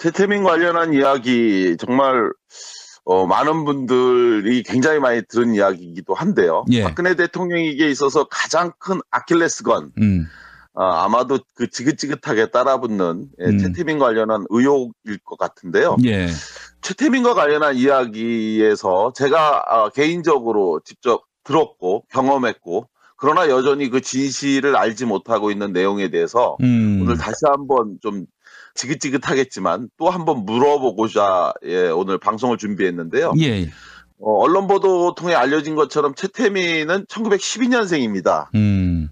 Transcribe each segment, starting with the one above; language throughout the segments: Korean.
최태민 관련한 이야기 정말 많은 분들이 굉장히 많이 들은 이야기이기도 한데요. 예. 박근혜 대통령에게 있어서 가장 큰 아킬레스건, 아마도 그 지긋지긋하게 따라붙는 최태민 관련한 의혹일 것 같은데요. 예. 최태민과 관련한 이야기에서 제가 개인적으로 직접 들었고 경험했고, 그러나 여전히 그 진실을 알지 못하고 있는 내용에 대해서 오늘 다시 한번 좀 지긋지긋하겠지만 또 한번 물어보고자 오늘 방송을 준비했는데요. 예. 언론 보도 통해 알려진 것처럼 최태민은 1912년생입니다.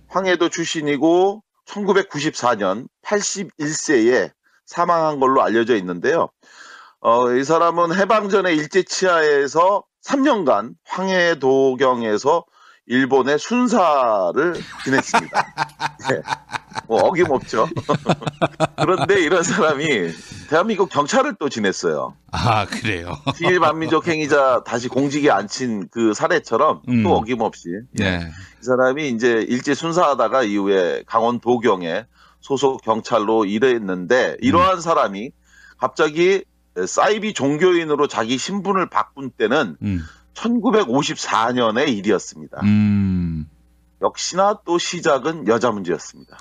황해도 출신이고 1994년 81세에 사망한 걸로 알려져 있는데요. 이 사람은 해방 전에 일제치하에서 3년간 황해도경에서 일본의 순사를 지냈습니다. 네. 뭐 어김없죠. 그런데 이런 사람이 대한민국 경찰을 또 지냈어요. 아, 그래요? 피일반민족 행위자 다시 공직에 앉힌 그 사례처럼 또 어김없이 네. 이 사람이 이제 일제 순사하다가 이후에 강원 도경에 소속 경찰로 일했는데, 이러한 사람이 갑자기 사이비 종교인으로 자기 신분을 바꾼 때는 1954년의 일이었습니다. 역시나 또 시작은 여자 문제였습니다.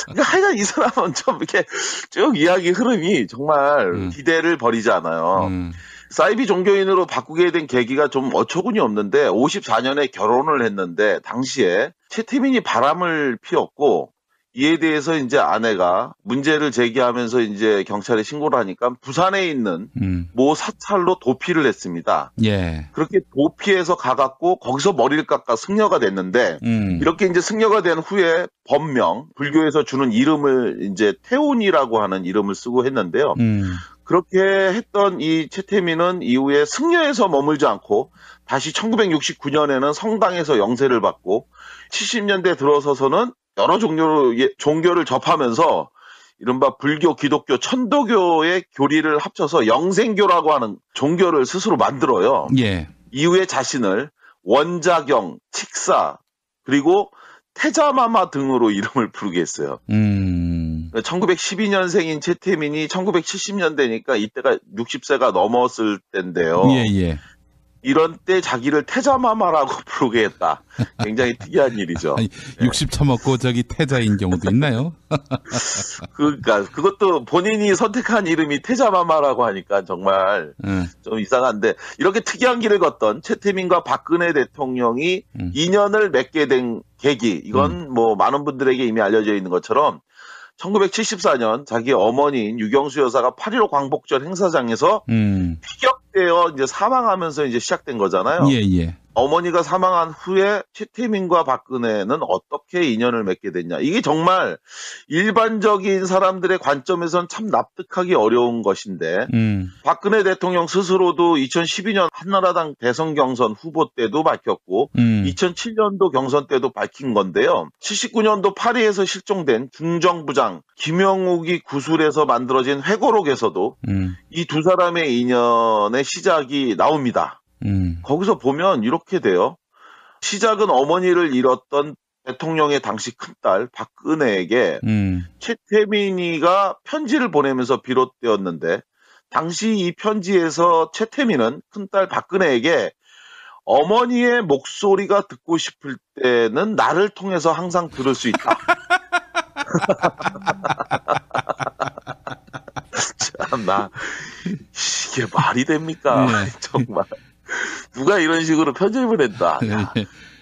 그러니까 하여간 이 사람은 좀 이렇게 쭉 이야기 흐름이 정말 기대를 버리지 않아요. 사이비 종교인으로 바꾸게 된 계기가 좀 어처구니 없는데, 54년에 결혼을 했는데 당시에 최태민이 바람을 피웠고, 이에 대해서 이제 아내가 문제를 제기하면서 이제 경찰에 신고를 하니까 부산에 있는 모 사찰로 도피를 했습니다. 예. 그렇게 도피해서 가갖고 거기서 머리를 깎아 승려가 됐는데, 이렇게 이제 승려가 된 후에 법명, 불교에서 주는 이름을 이제 태운이라고 하는 이름을 쓰고 했는데요. 그렇게 했던 이 최태민은 이후에 승려에서 머물지 않고 다시 1969년에는 성당에서 영세를 받고, 70년대 들어서서는 여러 종교를 접하면서 이른바 불교, 기독교, 천도교의 교리를 합쳐서 영생교라고 하는 종교를 스스로 만들어요. 예. 이후에 자신을 원자경, 칙사, 그리고 태자마마 등으로 이름을 부르게 했어요. 1912년생인 최태민이 1970년대니까 이때가 60세가 넘었을 때인데요. 예. 이런 때 자기를 태자마마라고 부르게 했다. 굉장히 특이한 일이죠. 아니, 60 처먹고 저기 태자인 경우도 있나요? 그러니까 그것도 본인이 선택한 이름이 태자마마라고 하니까 정말 좀 이상한데, 이렇게 특이한 길을 걷던 최태민과 박근혜 대통령이 인연을 맺게 된 계기, 이건 뭐 많은 분들에게 이미 알려져 있는 것처럼 1974년 자기 어머니인 유경수 여사가 8.15 광복절 행사장에서 피격되어 이제 사망하면서 이제 시작된 거잖아요. 예. 어머니가 사망한 후에 최태민과 박근혜는 어떻게 인연을 맺게 됐냐. 이게 정말 일반적인 사람들의 관점에선 참 납득하기 어려운 것인데, 박근혜 대통령 스스로도 2012년 한나라당 대선 경선 후보 때도 밝혔고 2007년도 경선 때도 밝힌 건데요. 79년도 파리에서 실종된 중정부장 김영욱이 구술해서 만들어진 회고록에서도 이 두 사람의 인연의 시작이 나옵니다. 거기서 보면 이렇게 돼요. 시작은 어머니를 잃었던 대통령의 당시 큰딸 박근혜에게 최태민이가 편지를 보내면서 비롯되었는데, 당시 이 편지에서 최태민은 큰딸 박근혜에게 어머니의 목소리가 듣고 싶을 때는 나를 통해서 항상 들을 수 있다. 참나, 이게 말이 됩니까? 정말. 누가 이런 식으로 편지를 보냈다.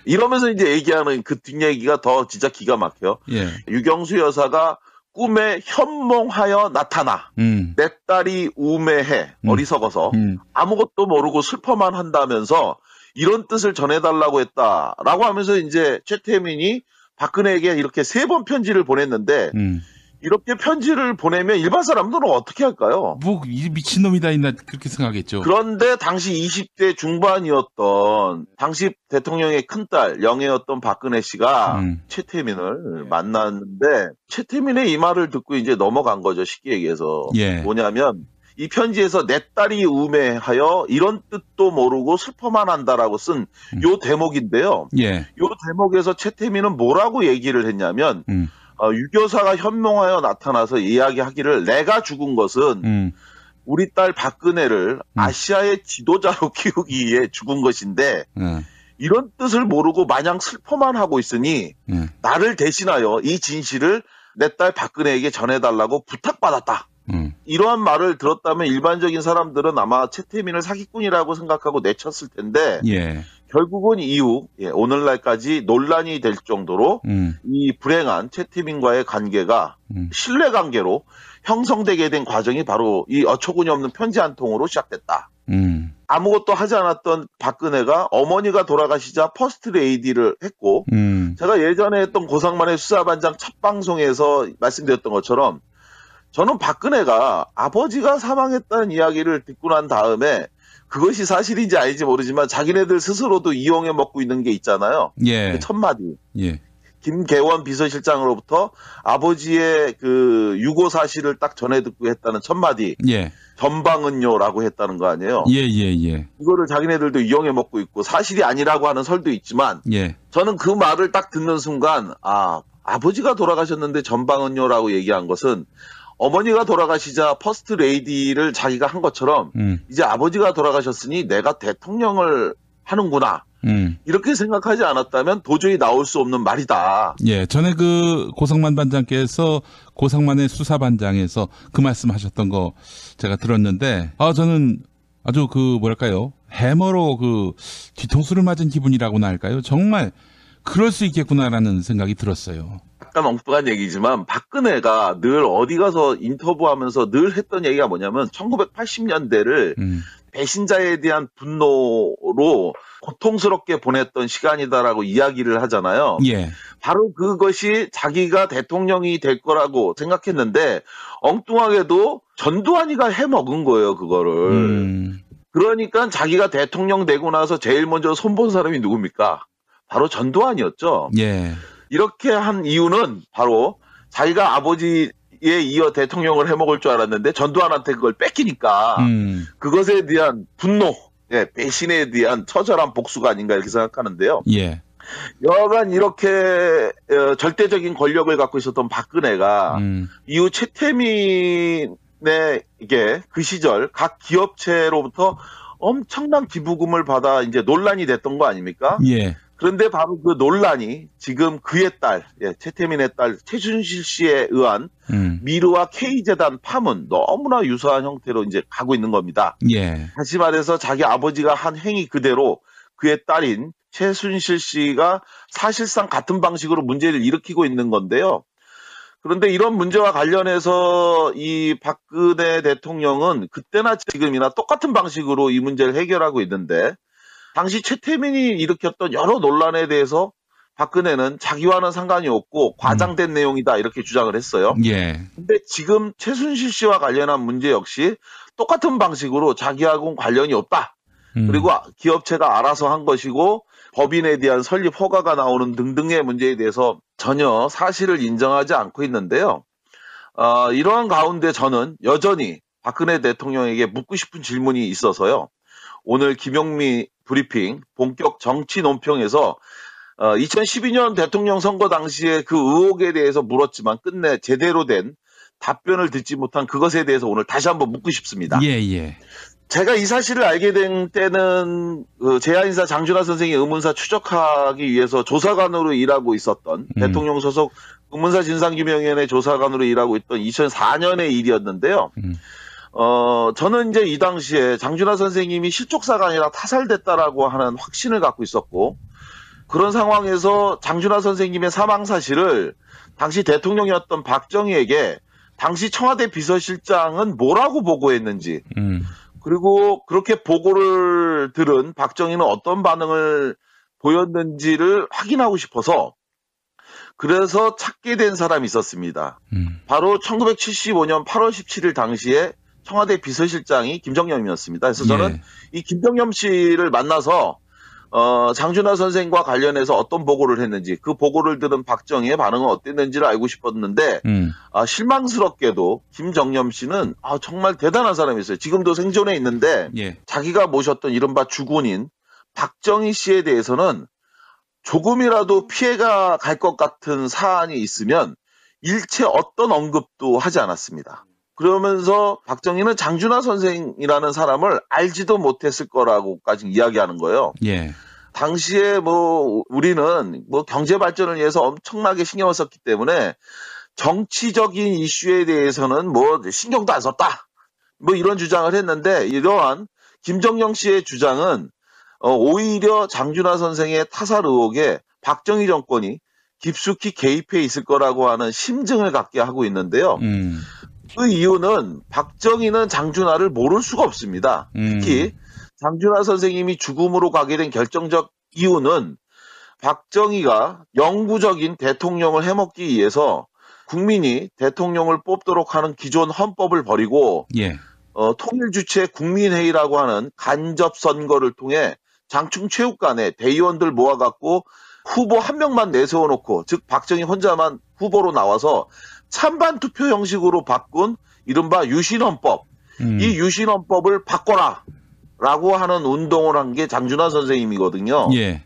이러면서 이제 얘기하는 그 뒷얘기가 더 진짜 기가 막혀. 유경수 여사가 꿈에 현몽하여 나타나 내 딸이 우매해, 어리석어서 아무것도 모르고 슬퍼만 한다면서 이런 뜻을 전해달라고 했다라고 하면서 이제 최태민이 박근혜에게 이렇게 3번 편지를 보냈는데, 이렇게 편지를 보내면 일반 사람들은 어떻게 할까요? 뭐 미친놈이다 있나 그렇게 생각했죠. 그런데 당시 20대 중반이었던 당시 대통령의 큰딸 영애였던 박근혜 씨가 최태민을 만났는데, 최태민의 이 말을 듣고 이제 넘어간 거죠. 쉽게 얘기해서. 뭐냐면 이 편지에서 내 딸이 우매하여 이런 뜻도 모르고 슬퍼만 한다라고 쓴 요 대목인데요. 요 대목에서 최태민은 뭐라고 얘기를 했냐면 유교사가 현명하여 나타나서 이야기하기를 내가 죽은 것은 우리 딸 박근혜를 아시아의 지도자로 키우기 위해 죽은 것인데 이런 뜻을 모르고 마냥 슬퍼만 하고 있으니 나를 대신하여 이 진실을 내 딸 박근혜에게 전해달라고 부탁받았다. 이러한 말을 들었다면 일반적인 사람들은 아마 최태민을 사기꾼이라고 생각하고 내쳤을 텐데 예. 결국은 이후 오늘날까지 논란이 될 정도로 이 불행한 최태민과의 관계가 신뢰관계로 형성되게 된 과정이 바로 이 어처구니 없는 편지 한 통으로 시작됐다. 아무것도 하지 않았던 박근혜가 어머니가 돌아가시자 퍼스트 레이디를 했고 제가 예전에 했던 고상만의 수사반장 첫 방송에서 말씀드렸던 것처럼 저는 박근혜가 아버지가 사망했다는 이야기를 듣고 난 다음에 그것이 사실인지 아닌지 모르지만 자기네들 스스로도 이용해 먹고 있는 게 있잖아요. 예. 그 첫 마디. 예. 김계원 비서실장으로부터 아버지의 그 유고 사실을 딱 전해 듣고 했다는 첫 마디. 예. 전방은요라고 했다는 거 아니에요. 예. 이거를 자기네들도 이용해 먹고 있고 사실이 아니라고 하는 설도 있지만 예. 저는 그 말을 딱 듣는 순간 아버지가 돌아가셨는데 전방은요라고 얘기한 것은 어머니가 돌아가시자 퍼스트 레이디를 자기가 한 것처럼 이제 아버지가 돌아가셨으니 내가 대통령을 하는구나. 이렇게 생각하지 않았다면 도저히 나올 수 없는 말이다. 예, 전에 그 고상만 반장께서 고상만의 수사반장에서 그 말씀하셨던 거 제가 들었는데, 저는 아주 뭐랄까요, 해머로 뒤통수를 맞은 기분이라고나 할까요? 정말 그럴 수 있겠구나라는 생각이 들었어요. 약간 엉뚱한 얘기지만 박근혜가 늘 어디 가서 인터뷰하면서 늘 했던 얘기가 뭐냐면 1980년대를 배신자에 대한 분노로 고통스럽게 보냈던 시간이다라고 이야기를 하잖아요. 예. 바로 그것이 자기가 대통령이 될 거라고 생각했는데 엉뚱하게도 전두환이가 해먹은 거예요, 그거를. 그러니까 자기가 대통령 되고 나서 제일 먼저 손본 사람이 누굽니까? 바로 전두환이었죠. 예. 이렇게 한 이유는 바로 자기가 아버지에 이어 대통령을 해먹을 줄 알았는데 전두환한테 그걸 뺏기니까 그것에 대한 분노, 배신에 대한 처절한 복수가 아닌가 이렇게 생각하는데요. 예. 여하간 이렇게 절대적인 권력을 갖고 있었던 박근혜가 이후 최태민의 이게 그 시절 각 기업체로부터 엄청난 기부금을 받아 이제 논란이 됐던 거 아닙니까? 예. 그런데 바로 그 논란이 지금 그의 딸, 최태민의 딸 최순실 씨에 의한 미르와 K재단 파문 너무나 유사한 형태로 이제 가고 있는 겁니다. 예. 다시 말해서 자기 아버지가 한 행위 그대로 그의 딸인 최순실 씨가 사실상 같은 방식으로 문제를 일으키고 있는 건데요. 그런데 이런 문제와 관련해서 이 박근혜 대통령은 그때나 지금이나 똑같은 방식으로 이 문제를 해결하고 있는데 당시 최태민이 일으켰던 여러 논란에 대해서 박근혜는 자기와는 상관이 없고 과장된 내용이다 이렇게 주장을 했어요. 예. 근데 지금 최순실 씨와 관련한 문제 역시 똑같은 방식으로 자기하고는 관련이 없다. 그리고 기업체가 알아서 한 것이고 법인에 대한 설립 허가가 나오는 등등의 문제에 대해서 전혀 사실을 인정하지 않고 있는데요. 이러한 가운데 저는 여전히 박근혜 대통령에게 묻고 싶은 질문이 있어서요. 오늘 김용미 브리핑 본격 정치 논평에서 2012년 대통령 선거 당시에 그 의혹에 대해서 물었지만 끝내 제대로 된 답변을 듣지 못한 그것에 대해서 오늘 다시 한번 묻고 싶습니다. 예. 제가 이 사실을 알게 된 때는 제야인사 장준하 선생이 의문사 추적하기 위해서 조사관으로 일하고 있었던 대통령 소속 의문사 진상규명위원회 조사관으로 일하고 있던 2004년의 일이었는데요. 저는 이제 이 당시에 장준하 선생님이 실족사가 아니라 타살됐다라고 하는 확신을 갖고 있었고 그런 상황에서 장준하 선생님의 사망 사실을 당시 대통령이었던 박정희에게 당시 청와대 비서실장은 뭐라고 보고했는지 그리고 그렇게 보고를 들은 박정희는 어떤 반응을 보였는지를 확인하고 싶어서 그래서 찾게 된 사람이 있었습니다. 바로 1975년 8월 17일 당시에 청와대 비서실장이 김정념이었습니다. 그래서 저는 이 김정념 씨를 만나서 장준하 선생과 관련해서 어떤 보고를 했는지 그 보고를 들은 박정희의 반응은 어땠는지를 알고 싶었는데 실망스럽게도 김정념 씨는 정말 대단한 사람이었어요. 지금도 생존해 있는데 자기가 모셨던 이른바 주군인 박정희 씨에 대해서는 조금이라도 피해가 갈 것 같은 사안이 있으면 일체 어떤 언급도 하지 않았습니다. 그러면서 박정희는 장준하 선생이라는 사람을 알지도 못했을 거라고까지 이야기하는 거예요. 예. 당시에 우리는 경제 발전을 위해서 엄청나게 신경을 썼기 때문에 정치적인 이슈에 대해서는 신경도 안 썼다. 이런 주장을 했는데, 이러한 김정영 씨의 주장은 오히려 장준하 선생의 타살 의혹에 박정희 정권이 깊숙이 개입해 있을 거라고 하는 심증을 갖게 하고 있는데요. 그 이유는 박정희는 장준하를 모를 수가 없습니다. 특히 장준하 선생님이 죽음으로 가게 된 결정적 이유는 박정희가 영구적인 대통령을 해먹기 위해서 국민이 대통령을 뽑도록 하는 기존 헌법을 버리고 예. 통일주체 국민회의라고 하는 간접 선거를 통해 장충 체육관에 대의원들 모아갖고 후보 한 명만 내세워놓고, 즉 박정희 혼자만 후보로 나와서 찬반 투표 형식으로 바꾼 이른바 유신헌법, 이 유신헌법을 바꿔라 라고 하는 운동을 한 게 장준하 선생님이거든요. 예.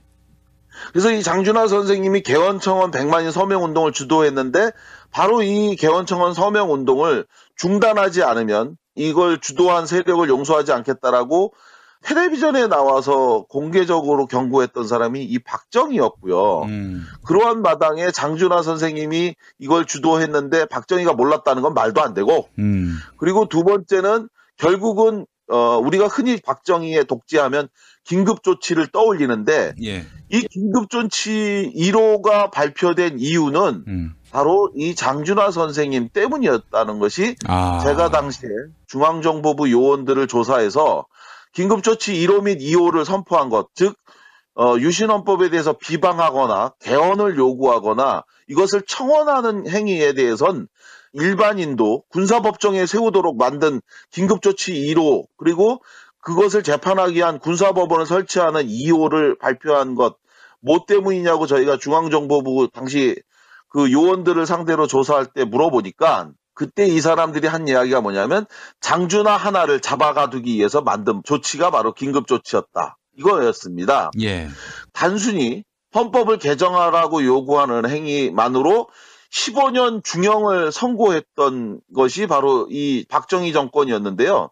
그래서 이 장준하 선생님이 개헌청원 100만인 서명운동을 주도했는데, 바로 이 개헌청원 서명운동을 중단하지 않으면 이걸 주도한 세력을 용서하지 않겠다라고 텔레비전에 나와서 공개적으로 경고했던 사람이 이 박정희였고요. 그러한 마당에 장준하 선생님이 이걸 주도했는데 박정희가 몰랐다는 건 말도 안 되고, 그리고 두 번째는 결국은 우리가 흔히 박정희의 독재하면 긴급조치를 떠올리는데, 예. 이 긴급조치 1호가 발표된 이유는 바로 이 장준하 선생님 때문이었다는 것이 제가 당시에 중앙정보부 요원들을 조사해서 긴급조치 1호 및 2호를 선포한 것, 즉 유신헌법에 대해서 비방하거나 개헌을 요구하거나 이것을 청원하는 행위에 대해선 일반인도 군사법정에 세우도록 만든 긴급조치 1호, 그리고 그것을 재판하기 위한 군사법원을 설치하는 2호를 발표한 것, 뭐 때문이냐고 저희가 중앙정보부 당시 그 요원들을 상대로 조사할 때 물어보니까, 그때 이 사람들이 한 이야기가 뭐냐면 장준하 하나를 잡아가두기 위해서 만든 조치가 바로 긴급조치였다, 이거였습니다. 예. 단순히 헌법을 개정하라고 요구하는 행위만으로 15년 중형을 선고했던 것이 바로 이 박정희 정권이었는데요.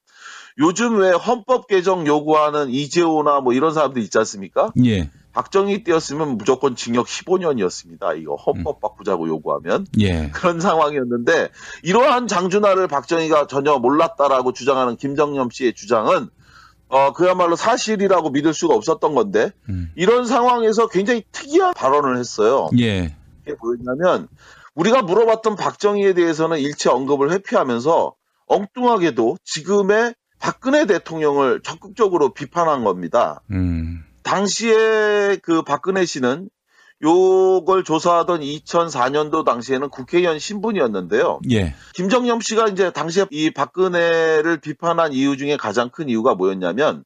요즘 왜 헌법 개정 요구하는 이재호나 이런 사람들 있지 않습니까? 예. 박정희 때였으면 무조건 징역 15년이었습니다. 이거 헌법 바꾸자고 요구하면. 예. 그런 상황이었는데, 이러한 장준하를 박정희가 전혀 몰랐다라고 주장하는 김정념 씨의 주장은 그야말로 사실이라고 믿을 수가 없었던 건데, 이런 상황에서 굉장히 특이한 발언을 했어요. 예. 이게 뭐였냐면, 우리가 물어봤던 박정희에 대해서는 일체 언급을 회피하면서 엉뚱하게도 지금의 박근혜 대통령을 적극적으로 비판한 겁니다. 당시에 그 박근혜 씨는 요걸 조사하던 2004년도 당시에는 국회의원 신분이었는데요. 예. 김정념 씨가 이제 당시에 이 박근혜를 비판한 이유 중에 가장 큰 이유가 뭐였냐면,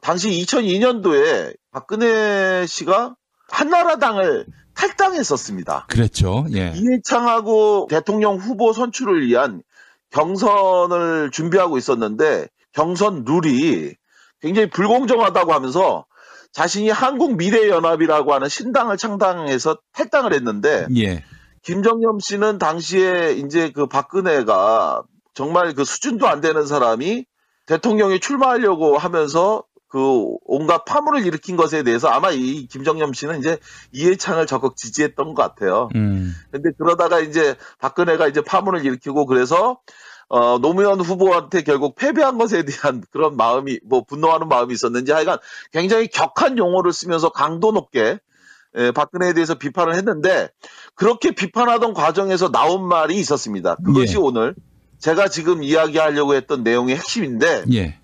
당시 2002년도에 박근혜 씨가 한나라당을 탈당했었습니다. 그랬죠. 예. 이해창하고 대통령 후보 선출을 위한 경선을 준비하고 있었는데, 경선 룰이 굉장히 불공정하다고 하면서 자신이 한국미래연합이라고 하는 신당을 창당해서 탈당을 했는데, 예. 김정념 씨는 당시에 이제 그 박근혜가 정말 그 수준도 안 되는 사람이 대통령에 출마하려고 하면서 그 온갖 파문을 일으킨 것에 대해서 아마 이 김정념 씨는 이제 이해창을 적극 지지했던 것 같아요. 근데 그러다가 이제 박근혜가 이제 파문을 일으키고, 그래서 노무현 후보한테 결국 패배한 것에 대한 그런 마음이, 분노하는 마음이 있었는지 하여간 굉장히 격한 용어를 쓰면서 강도 높게 박근혜에 대해서 비판을 했는데, 그렇게 비판하던 과정에서 나온 말이 있었습니다. 그것이 예. 오늘 제가 지금 이야기하려고 했던 내용의 핵심인데, 예.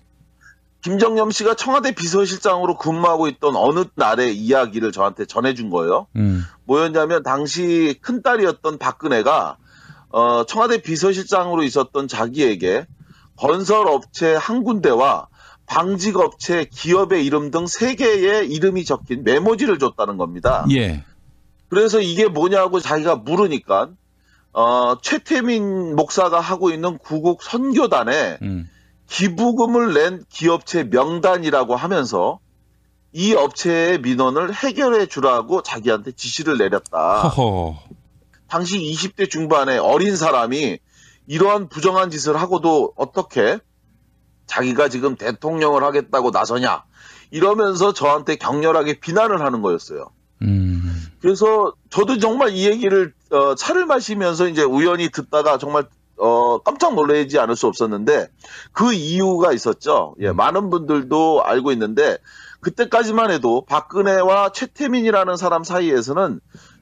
김정념 씨가 청와대 비서실장으로 근무하고 있던 어느 날의 이야기를 저한테 전해준 거예요. 뭐였냐면, 당시 큰딸이었던 박근혜가 청와대 비서실장으로 있었던 자기에게 건설업체 한 군데와 방직업체 기업의 이름 등 3개의 이름이 적힌 메모지를 줬다는 겁니다. 예. 그래서 이게 뭐냐고 자기가 물으니까 최태민 목사가 하고 있는 구국 선교단에 기부금을 낸 기업체 명단이라고 하면서 이 업체의 민원을 해결해 주라고 자기한테 지시를 내렸다. 허허. 당시 20대 중반의 어린 사람이 이러한 부정한 짓을 하고도 어떻게 자기가 지금 대통령을 하겠다고 나서냐 이러면서 저한테 격렬하게 비난을 하는 거였어요. 그래서 저도 정말 이 얘기를 차를 마시면서 이제 우연히 듣다가 정말 깜짝 놀라지 않을 수 없었는데 그 이유가 있었죠. 예, 많은 분들도 알고 있는데 그때까지만 해도 박근혜와 최태민이라는 사람 사이에서는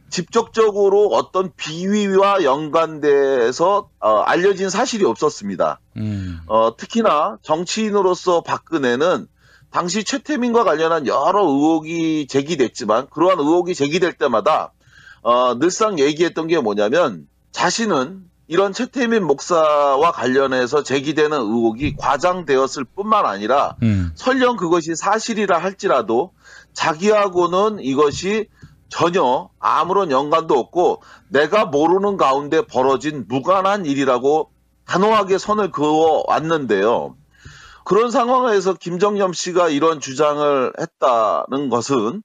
직접적으로 어떤 비위와 연관돼서 알려진 사실이 없었습니다. 특히나 정치인으로서 박근혜는 당시 최태민과 관련한 여러 의혹이 제기됐지만 그러한 의혹이 제기될 때마다 늘상 얘기했던 게 뭐냐면 자신은 이런 최태민 목사와 관련해서 제기되는 의혹이 과장되었을 뿐만 아니라 설령 그것이 사실이라 할지라도 자기하고는 이것이 전혀 아무런 연관도 없고 내가 모르는 가운데 벌어진 무관한 일이라고 단호하게 선을 그어 왔는데요. 그런 상황에서 김정념 씨가 이런 주장을 했다는 것은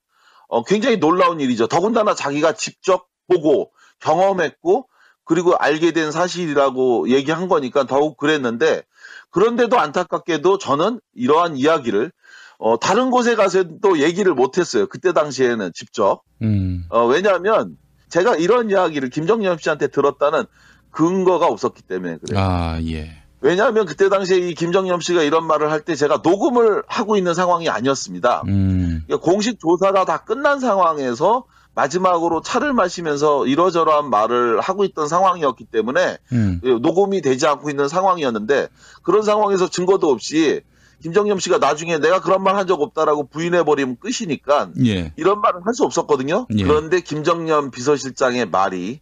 굉장히 놀라운 일이죠. 더군다나 자기가 직접 보고 경험했고 그리고 알게 된 사실이라고 얘기한 거니까 더욱 그랬는데 그런데도 안타깝게도 저는 이러한 이야기를 다른 곳에 가서도 얘기를 못했어요. 그때 당시에는 직접. 왜냐하면 제가 이런 이야기를 김정념 씨한테 들었다는 근거가 없었기 때문에 그래요. 아, 예. 왜냐하면 그때 당시에 이 김정념 씨가 이런 말을 할 때 제가 녹음을 하고 있는 상황이 아니었습니다. 그러니까 공식 조사가 다 끝난 상황에서 마지막으로 차를 마시면서 이러저러한 말을 하고 있던 상황이었기 때문에 녹음이 되지 않고 있는 상황이었는데 그런 상황에서 증거도 없이 김정념 씨가 나중에 내가 그런 말 한 적 없다라고 부인해버리면 끝이니까 예. 이런 말을 할 수 없었거든요. 예. 그런데 김정념 비서실장의 말이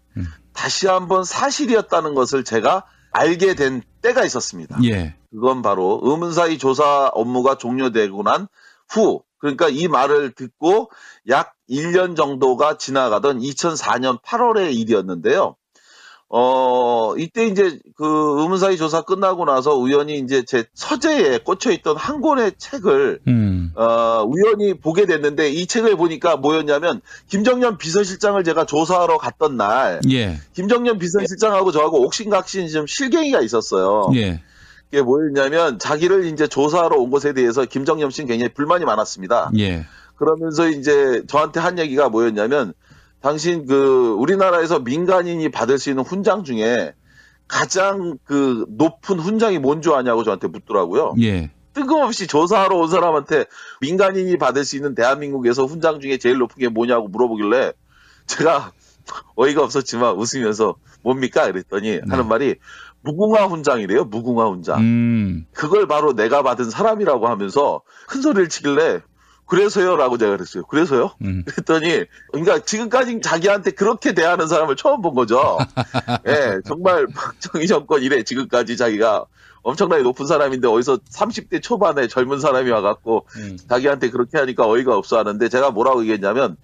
다시 한번 사실이었다는 것을 제가 알게 된 때가 있었습니다. 예. 그건 바로 의문사의 조사 업무가 종료되고 난 후, 그러니까 이 말을 듣고 약 1년 정도가 지나가던 2004년 8월의 일이었는데요. 이때 이제 그 의문사의 조사 끝나고 나서 우연히 이제 제 서재에 꽂혀있던 한 권의 책을, 우연히 보게 됐는데 이 책을 보니까 뭐였냐면 김정년 비서실장을 제가 조사하러 갔던 날, 예. 김정년 비서실장하고 저하고 옥신각신 좀 실갱이가 있었어요. 예. 그게 뭐였냐면 자기를 이제 조사하러 온 것에 대해서 김정년 씨는 굉장히 불만이 많았습니다. 예. 그러면서 이제 저한테 한 얘기가 뭐였냐면 당신 우리나라에서 민간인이 받을 수 있는 훈장 중에 가장 높은 훈장이 뭔 줄 아냐고 저한테 묻더라고요. 예. 뜬금없이 조사하러 온 사람한테 민간인이 받을 수 있는 대한민국에서 훈장 중에 제일 높은 게 뭐냐고 물어보길래 제가 어이가 없었지만 웃으면서 뭡니까? 그랬더니 하는 말이 무궁화 훈장이래요. 무궁화 훈장. 그걸 바로 내가 받은 사람이라고 하면서 큰 소리를 치길래 그래서요? 라고 제가 그랬어요. 그래서요? 그랬더니, 그러니까 지금까지 자기한테 그렇게 대하는 사람을 처음 본 거죠. 예, 정말 박정희 정권 이래 지금까지 자기가 엄청나게 높은 사람인데 어디서 30대 초반에 젊은 사람이 와갖고 자기한테 그렇게 하니까 어이가 없어 하는데 제가 뭐라고 얘기했냐면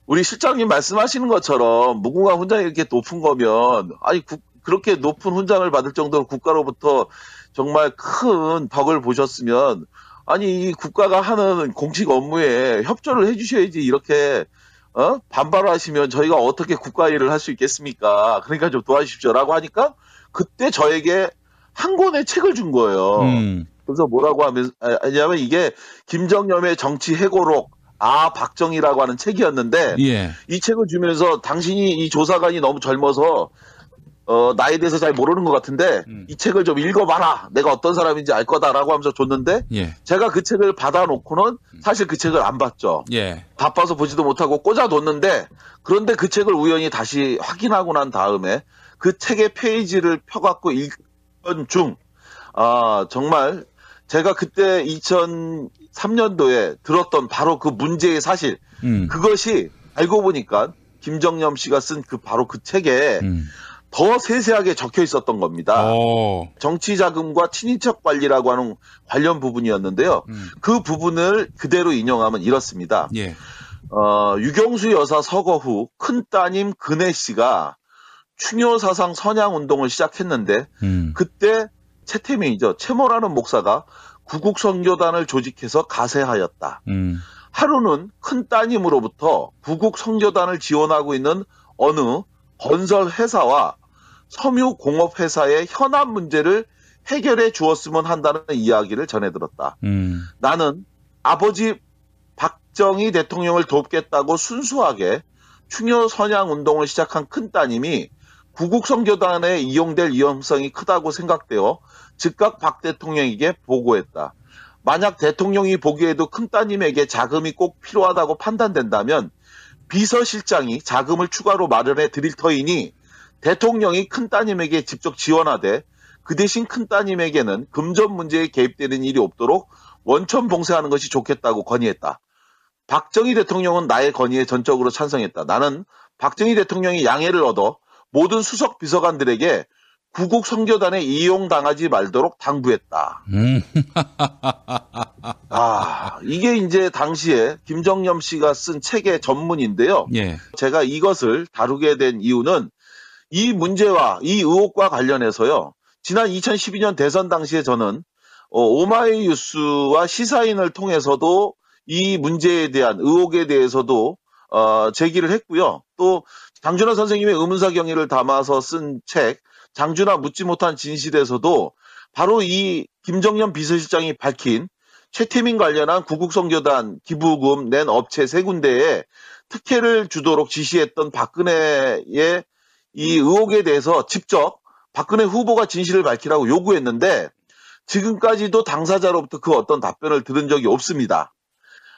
우리 실장님 말씀하시는 것처럼 무궁화 훈장이 이렇게 높은 거면 아니, 그렇게 높은 훈장을 받을 정도로 국가로부터 정말 큰 덕을 보셨으면 아니 이 국가가 하는 공식 업무에 협조를 해주셔야지 이렇게 반발하시면 저희가 어떻게 국가 일을 할 수 있겠습니까? 그러니까 좀 도와주십시오라고 하니까 그때 저에게 한 권의 책을 준 거예요. 그래서 뭐라고 하냐면 이게 김정념의 정치 해고록 박정희라고 하는 책이었는데 예. 이 책을 주면서 당신이 이 조사관이 너무 젊어서 나에 대해서 잘 모르는 것 같은데 이 책을 좀 읽어봐라. 내가 어떤 사람인지 알 거다라고 하면서 줬는데 예. 제가 그 책을 받아놓고는 사실 그 책을 안 봤죠. 예. 바빠서 보지도 못하고 꽂아뒀는데 그런데 그 책을 우연히 다시 확인하고 난 다음에 그 책의 페이지를 펴갖고 읽던 중 정말 제가 그때 2003년도에 들었던 바로 그 문제의 사실 그것이 알고 보니까 김정념 씨가 쓴 바로 그 책에 더 세세하게 적혀 있었던 겁니다. 정치 자금과 친인척 관리라고 하는 관련 부분이었는데요. 그 부분을 그대로 인용하면 이렇습니다. 예. 유경수 여사 서거 후 큰따님 근혜 씨가 충효사상 선양운동을 시작했는데 그때 최태민이죠. 최모라는 목사가 구국선교단을 조직해서 가세하였다. 하루는 큰따님으로부터 구국선교단을 지원하고 있는 어느 건설 회사와 섬유 공업 회사의 현안 문제를 해결해 주었으면 한다는 이야기를 전해 들었다. 나는 아버지 박정희 대통령을 돕겠다고 순수하게 충효 선양 운동을 시작한 큰따님이 구국선교단에 이용될 위험성이 크다고 생각되어 즉각 박 대통령에게 보고했다. 만약 대통령이 보기에도 큰따님에게 자금이 꼭 필요하다고 판단된다면 비서실장이 자금을 추가로 마련해 드릴 터이니 대통령이 큰따님에게 직접 지원하되 그 대신 큰따님에게는 금전 문제에 개입되는 일이 없도록 원천 봉쇄하는 것이 좋겠다고 건의했다. 박정희 대통령은 나의 건의에 전적으로 찬성했다. 나는 박정희 대통령이 양해를 얻어 모든 수석 비서관들에게 구국 선교단에 이용당하지 말도록 당부했다. 이게 이제 당시에 김정념 씨가 쓴 책의 전문인데요. 예. 제가 이것을 다루게 된 이유는 이 문제와 이 의혹과 관련해서요. 지난 2012년 대선 당시에 저는 오마이뉴스와 시사인을 통해서도 이 문제에 대한 의혹에 대해서도 제기를 했고요. 또 장준하 선생님의 의문사 경위를 담아서 쓴 책 장준하 묻지 못한 진실에서도 바로 이 김정년 비서실장이 밝힌 최태민 관련한 구국선교단 기부금 낸 업체 3군데에 특혜를 주도록 지시했던 박근혜의 이 의혹에 대해서 직접 박근혜 후보가 진실을 밝히라고 요구했는데 지금까지도 당사자로부터 그 어떤 답변을 들은 적이 없습니다.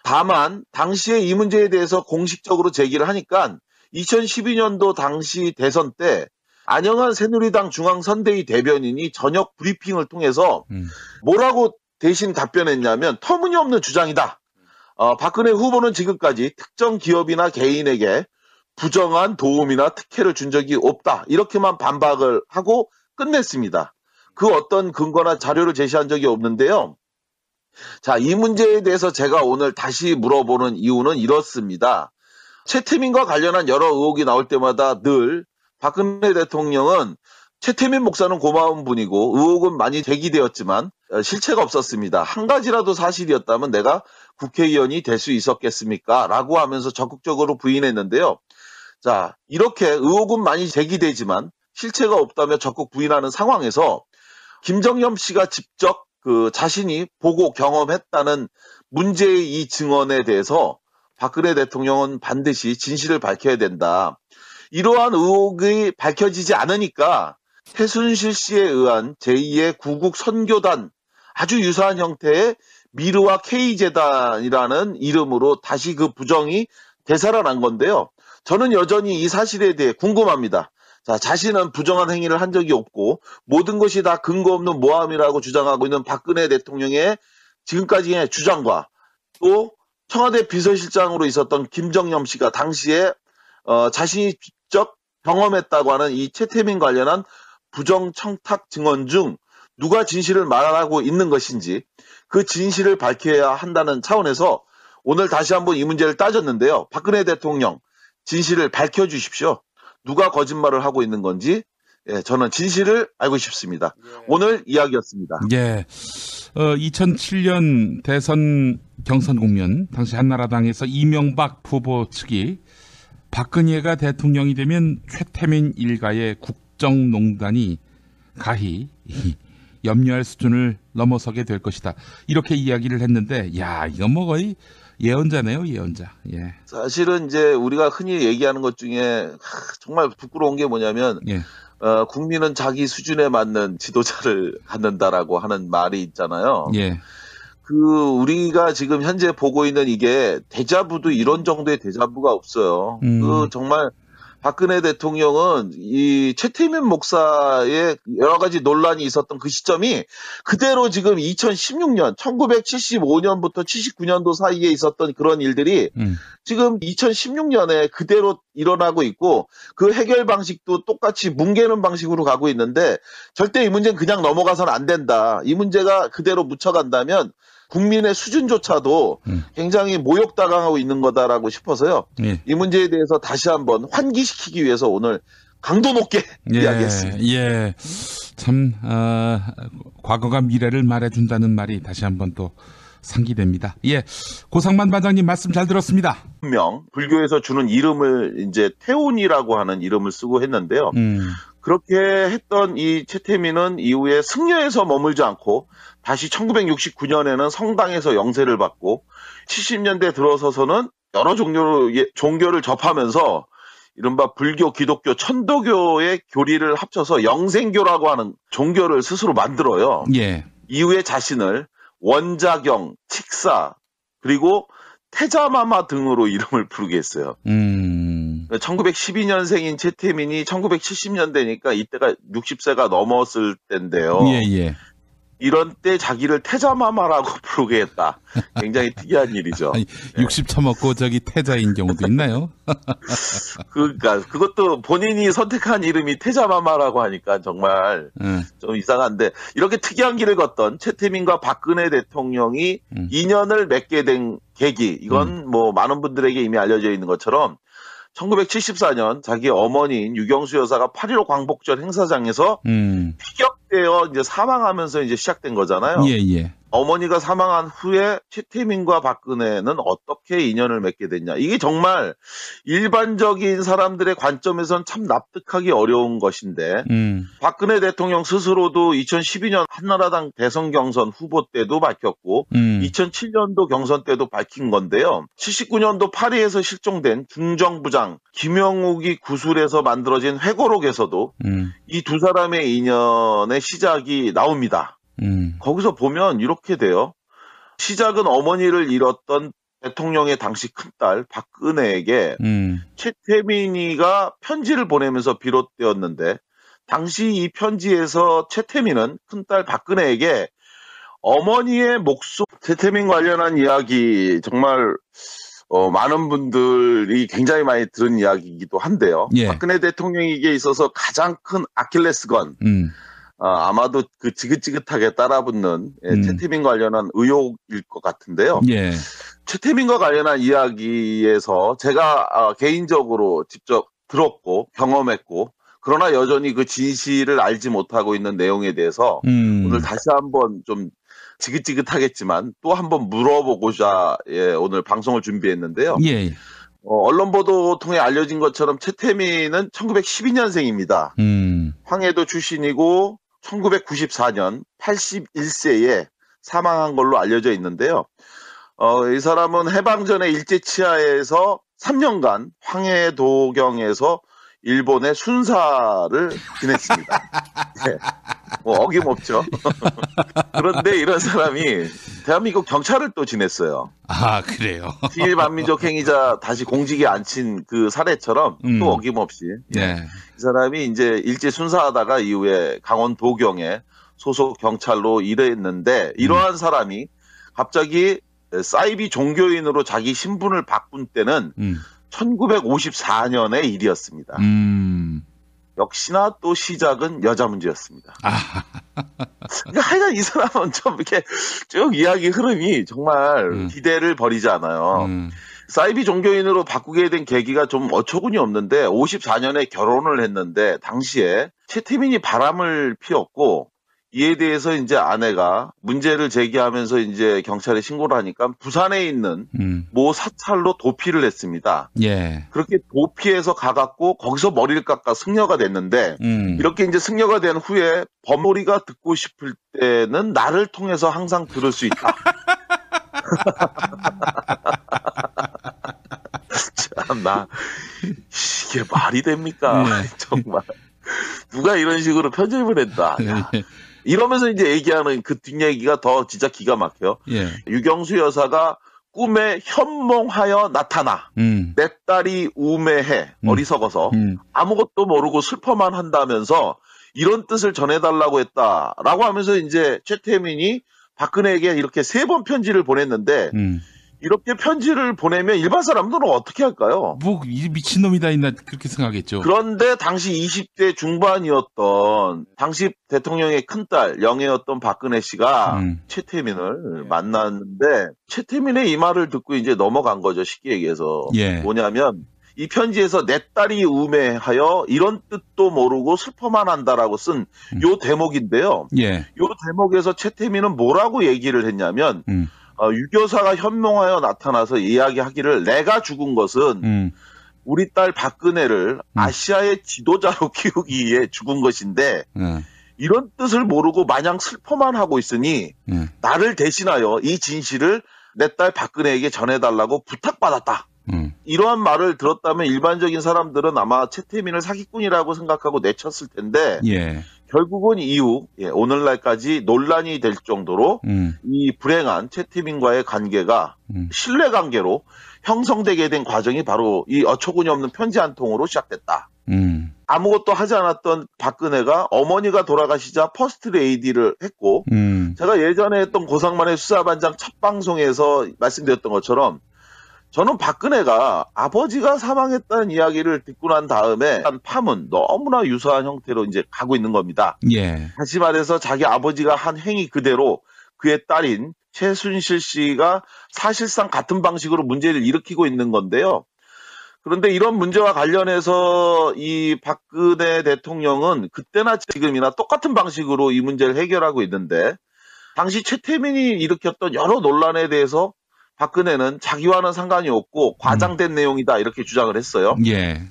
다만 당시에 이 문제에 대해서 공식적으로 제기를 하니까 2012년도 당시 대선 때 안영한 새누리당 중앙선대위 대변인이 저녁 브리핑을 통해서 뭐라고 대신 답변했냐면 터무니없는 주장이다. 박근혜 후보는 지금까지 특정 기업이나 개인에게 부정한 도움이나 특혜를 준 적이 없다. 이렇게만 반박을 하고 끝냈습니다. 그 어떤 근거나 자료를 제시한 적이 없는데요. 자, 이 문제에 대해서 제가 오늘 다시 물어보는 이유는 이렇습니다. 최태민과 관련한 여러 의혹이 나올 때마다 늘 박근혜 대통령은 최태민 목사는 고마운 분이고 의혹은 많이 제기되었지만 실체가 없었습니다. 한 가지라도 사실이었다면 내가 국회의원이 될 수 있었겠습니까? 라고 하면서 적극적으로 부인했는데요. 자, 이렇게 의혹은 많이 제기되지만 실체가 없다며 적극 부인하는 상황에서 김정념 씨가 직접 자신이 보고 경험했다는 문제의 이 증언에 대해서 박근혜 대통령은 반드시 진실을 밝혀야 된다. 이러한 의혹이 밝혀지지 않으니까 최순실 씨에 의한 제2의 구국 선교단 아주 유사한 형태의 미르와 K재단이라는 이름으로 다시 그 부정이 되살아난 건데요. 저는 여전히 이 사실에 대해 궁금합니다. 자, 자신은 부정한 행위를 한 적이 없고 모든 것이 다 근거 없는 모함이라고 주장하고 있는 박근혜 대통령의 지금까지의 주장과 또 청와대 비서실장으로 있었던 김정념 씨가 당시에 자신이 직접 경험했다고 하는 이 최태민 관련한 부정 청탁 증언 중 누가 진실을 말하고 있는 것인지 그 진실을 밝혀야 한다는 차원에서 오늘 다시 한번 이 문제를 따졌는데요. 박근혜 대통령 진실을 밝혀주십시오. 누가 거짓말을 하고 있는 건지 저는 진실을 알고 싶습니다. 오늘 이야기였습니다. 예. 2007년 대선 경선 국면 당시 한나라당에서 이명박 후보 측이 박근혜가 대통령이 되면 최태민 일가의 국정농단이 가히 염려할 수준을 넘어서게 될 것이다. 이렇게 이야기를 했는데, 야, 이건 뭐 거의 예언자네요, 예언자. 예. 사실은 이제 우리가 흔히 얘기하는 것 중에 정말 부끄러운 게 뭐냐면, 예. 국민은 자기 수준에 맞는 지도자를 갖는다라고 하는 말이 있잖아요. 예. 우리가 지금 현재 보고 있는 이게 데자부도 이런 정도의 데자부가 없어요. 정말 박근혜 대통령은 이 최태민 목사의 여러 가지 논란이 있었던 그 시점이 그대로 지금 2016년, 1975년부터 79년도 사이에 있었던 그런 일들이 지금 2016년에 그대로 일어나고 있고 그 해결 방식도 똑같이 뭉개는 방식으로 가고 있는데 절대 이 문제는 그냥 넘어가서는 안 된다. 이 문제가 그대로 묻혀간다면 국민의 수준조차도 굉장히 모욕당하고 있는 거다라고 싶어서요. 예. 이 문제에 대해서 다시 한번 환기시키기 위해서 오늘 강도 높게 이야기했습니다. 예. 참 과거가 미래를 말해준다는 말이 다시 한번 또 상기됩니다. 예, 고상만 반장님 말씀 잘 들었습니다. 분명 불교에서 주는 이름을 이제 태운이라고 하는 이름을 쓰고 했는데요. 그렇게 했던 이 채태민은 이후에 승려에서 머물지 않고 다시 1969년에는 성당에서 영세를 받고 70년대 들어서서는 여러 종교를 접하면서 이른바 불교, 기독교, 천도교의 교리를 합쳐서 영생교라고 하는 종교를 스스로 만들어요. 예. 이후에 자신을 원자경, 칙사, 그리고 태자마마 등으로 이름을 부르게 했어요. 1912년생인 채태민이 1970년대니까 이때가 60세가 넘었을 때인데요. 예. 이런 때 자기를 태자마마라고 부르게 했다. 굉장히 특이한 일이죠. 아니, 60 처먹고 저기 태자인 경우도 있나요? 그러니까 그것도 본인이 선택한 이름이 태자마마라고 하니까 정말 좀 이상한데, 이렇게 특이한 길을 걷던 채태민과 박근혜 대통령이 인연을 맺게 된 계기, 이건 뭐 많은 분들에게 이미 알려져 있는 것처럼 1974년 자기 어머니인 유경수 여사가 8.15 광복절 행사장에서 피격되어 이제 사망하면서 이제 시작된 거잖아요. 예. 어머니가 사망한 후에 채태민과 박근혜는 어떻게 인연을 맺게 됐냐. 이게 정말 일반적인 사람들의 관점에선 참 납득하기 어려운 것인데, 박근혜 대통령 스스로도 2012년 한나라당 대선 경선 후보 때도 밝혔고 2007년도 경선 때도 밝힌 건데요. 79년도 파리에서 실종된 중정부장 김영욱이 구술해서 만들어진 회고록에서도 이 두 사람의 인연의 시작이 나옵니다. 거기서 보면 이렇게 돼요. 시작은 어머니를 잃었던 대통령의 당시 큰딸 박근혜에게 채태민이가 편지를 보내면서 비롯되었는데, 당시 이 편지에서 채태민은 큰딸 박근혜에게 어머니의 목숨, 채태민 관련한 이야기 정말 많은 분들이 굉장히 많이 들은 이야기이기도 한데요. 예. 박근혜 대통령에게 있어서 가장 큰 아킬레스건, 아마도 그 지긋지긋하게 따라붙는 채태민 관련한 의혹일 것 같은데요. 예. 채태민과 관련한 이야기에서 제가 개인적으로 직접 들었고 경험했고, 그러나 여전히 그 진실을 알지 못하고 있는 내용에 대해서 오늘 다시 한번 좀 지긋지긋하겠지만 또 한번 물어보고자 오늘 방송을 준비했는데요. 예. 언론 보도 통해 알려진 것처럼 채태민은 1912년생입니다. 황해도 출신이고 1994년 81세에 사망한 걸로 알려져 있는데요. 이 사람은 해방 전에 일제치하에서 3년간 황해도경에서 일본의 순사를 지냈습니다. 네. 뭐 어김없죠. 그런데 이런 사람이 대한민국 경찰을 또 지냈어요. 아, 그래요? 친일반민족 행위자 다시 공직에 앉힌 그 사례처럼 또 어김없이 네. 이 사람이 이제 일제 순사하다가 이후에 강원 도경에 소속 경찰로 일했는데, 이러한 사람이 갑자기 사이비 종교인으로 자기 신분을 바꾼 때는 1954년의 일이었습니다. 역시나 또 시작은 여자 문제였습니다. 그러니까 하여간 이 사람은 좀 이렇게 쭉 이야기 흐름이 정말 기대를 버리지 않아요. 사이비 종교인으로 바꾸게 된 계기가 좀 어처구니 없는데, 54년에 결혼을 했는데 당시에 채태민이 바람을 피웠고, 이에 대해서 이제 아내가 문제를 제기하면서 이제 경찰에 신고를 하니까 부산에 있는 모 사찰로 도피를 했습니다. 예. 그렇게 도피해서 가갖고 거기서 머리를 깎아 승려가 됐는데, 이렇게 이제 승려가 된 후에 법머리가 듣고 싶을 때는 나를 통해서 항상 들을 수 있다. 참나, 이게 말이 됩니까? 정말 누가 이런 식으로 편집을 했다. 이러면서 이제 얘기하는 그 뒷얘기가 더 진짜 기가 막혀요. 예. 유경수 여사가 꿈에 현몽하여 나타나 내 딸이 우매해 어리석어서 아무것도 모르고 슬퍼만 한다면서 이런 뜻을 전해달라고 했다라고 하면서 이제 채태민이 박근혜에게 이렇게 3번 편지를 보냈는데, 이렇게 편지를 보내면 일반 사람들은 어떻게 할까요? 뭐, 이 미친놈이다 있나 그렇게 생각하겠죠. 그런데 당시 20대 중반이었던 당시 대통령의 큰딸 영예였던 박근혜 씨가 채태민을 만났는데, 채태민의 이 말을 듣고 이제 넘어간 거죠. 쉽게 얘기해서. 예. 뭐냐면 이 편지에서 내 딸이 우매하여 이런 뜻도 모르고 슬퍼만 한다라고 쓴 요 대목인데요. 예. 요 대목에서 채태민은 뭐라고 얘기를 했냐면 유교사가 현몽하여 나타나서 이야기하기를 내가 죽은 것은 우리 딸 박근혜를 아시아의 지도자로 키우기 위해 죽은 것인데 이런 뜻을 모르고 마냥 슬퍼만 하고 있으니 나를 대신하여 이 진실을 내 딸 박근혜에게 전해달라고 부탁받았다. 이러한 말을 들었다면 일반적인 사람들은 아마 최태민을 사기꾼이라고 생각하고 내쳤을 텐데 결국은 이후 오늘날까지 논란이 될 정도로 이 불행한 최태민과의 관계가 신뢰관계로 형성되게 된 과정이 바로 이 어처구니 없는 편지 한 통으로 시작됐다. 아무것도 하지 않았던 박근혜가 어머니가 돌아가시자 퍼스트 레이디를 했고 제가 예전에 했던 고상만의 수사반장 첫 방송에서 말씀드렸던 것처럼 저는 박근혜가 아버지가 사망했다는 이야기를 듣고 난 다음에 한 파문 너무나 유사한 형태로 이제 가고 있는 겁니다. 다시 말해서 자기 아버지가 한 행위 그대로 그의 딸인 최순실 씨가 사실상 같은 방식으로 문제를 일으키고 있는 건데요. 그런데 이런 문제와 관련해서 이 박근혜 대통령은 그때나 지금이나 똑같은 방식으로 이 문제를 해결하고 있는데 당시 최태민이 일으켰던 여러 논란에 대해서 박근혜는 자기와는 상관이 없고 과장된 내용이다 이렇게 주장을 했어요.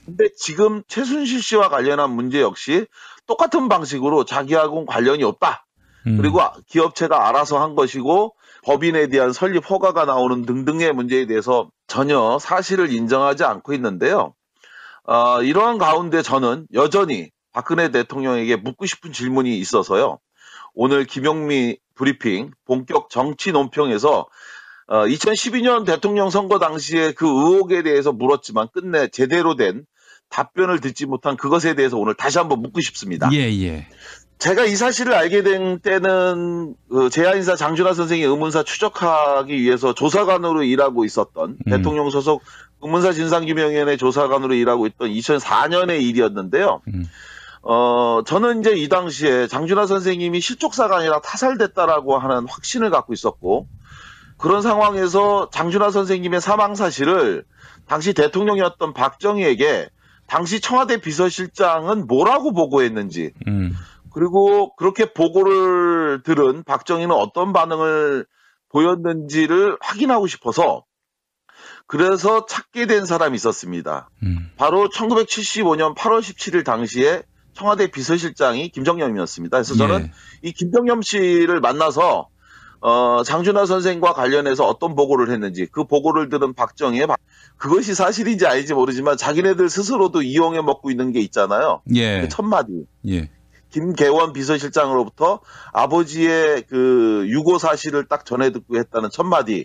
근데 지금 최순실 씨와 관련한 문제 역시 똑같은 방식으로 자기하고는 관련이 없다. 그리고 기업체가 알아서 한 것이고 법인에 대한 설립 허가가 나오는 등등의 문제에 대해서 전혀 사실을 인정하지 않고 있는데요. 이러한 가운데 저는 여전히 박근혜 대통령에게 묻고 싶은 질문이 있어서요. 오늘 김용미 브리핑 본격 정치 논평에서 2012년 대통령 선거 당시에 그 의혹에 대해서 물었지만 끝내 제대로 된 답변을 듣지 못한 그것에 대해서 오늘 다시 한번 묻고 싶습니다. 제가 이 사실을 알게 된 때는 제야인사 장준하 선생이 의문사 추적하기 위해서 조사관으로 일하고 있었던 대통령 소속 의문사 진상규명위원회 조사관으로 일하고 있던 2004년의 일이었는데요. 저는 이제 이 당시에 장준하 선생님이 실족사가 아니라 타살됐다라고 하는 확신을 갖고 있었고 그런 상황에서 장준하 선생님의 사망 사실을 당시 대통령이었던 박정희에게 당시 청와대 비서실장은 뭐라고 보고했는지 그리고 그렇게 보고를 들은 박정희는 어떤 반응을 보였는지를 확인하고 싶어서 그래서 찾게 된 사람이 있었습니다. 바로 1975년 8월 17일 당시에 청와대 비서실장이 김정염이었습니다. 그래서 저는 이 김정염 씨를 만나서 장준하 선생과 관련해서 어떤 보고를 했는지 그 보고를 들은 박정희의 그것이 사실인지 아닌지 모르지만 자기네들 스스로도 이용해 먹고 있는 게 있잖아요. 그 첫마디. 김계원 비서실장으로부터 아버지의 그 유고 사실을 딱 전해 듣고 했다는 첫마디.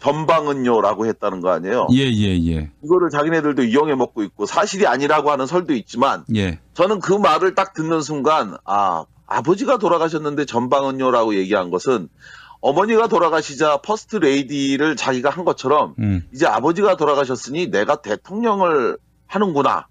전방은요라고 했다는 거 아니에요. 이거를 자기네들도 이용해 먹고 있고 사실이 아니라고 하는 설도 있지만 저는 그 말을 딱 듣는 순간 아버지가 돌아가셨는데 전방은요라고 얘기한 것은 어머니가 돌아가시자 퍼스트 레이디를 자기가 한 것처럼 이제 아버지가 돌아가셨으니 내가 대통령을 하는구나.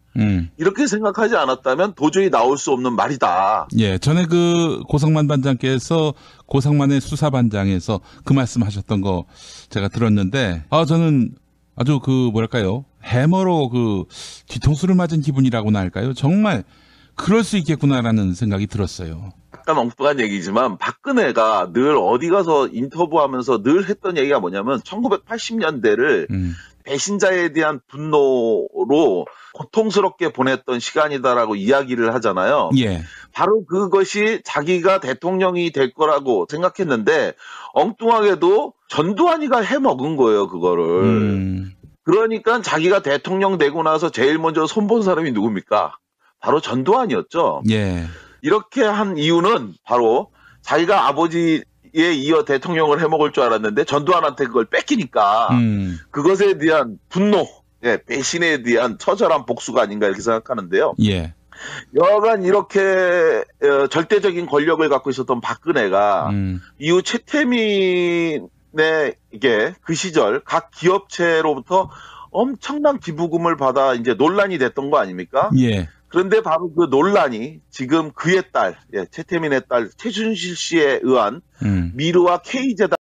이렇게 생각하지 않았다면 도저히 나올 수 없는 말이다. 전에 그 고상만 반장께서 고상만의 수사반장에서 그 말씀하셨던 거 제가 들었는데, 저는 아주 그 뭐랄까요, 해머로 그 뒤통수를 맞은 기분이라고나 할까요? 정말 그럴 수 있겠구나라는 생각이 들었어요. 약간 엉뚱한 얘기지만 박근혜가 늘 어디 가서 인터뷰하면서 늘 했던 얘기가 뭐냐면 1980년대를 배신자에 대한 분노로 고통스럽게 보냈던 시간이다라고 이야기를 하잖아요. 바로 그것이 자기가 대통령이 될 거라고 생각했는데 엉뚱하게도 전두환이가 해먹은 거예요, 그거를. 그러니까 자기가 대통령 되고 나서 제일 먼저 손본 사람이 누굽니까? 바로 전두환이었죠. 이렇게 한 이유는 바로 자기가 아버지에 이어 대통령을 해먹을 줄 알았는데 전두환한테 그걸 뺏기니까 그것에 대한 분노, 배신에 대한 처절한 복수가 아닌가 이렇게 생각하는데요. 여하간 이렇게 절대적인 권력을 갖고 있었던 박근혜가 이후 최태민의 이게 그 시절 각 기업체로부터 엄청난 기부금을 받아 이제 논란이 됐던 거 아닙니까? 그런데 바로 그 논란이 지금 그의 딸, 최태민의 딸 최순실 씨에 의한 미르와 K재단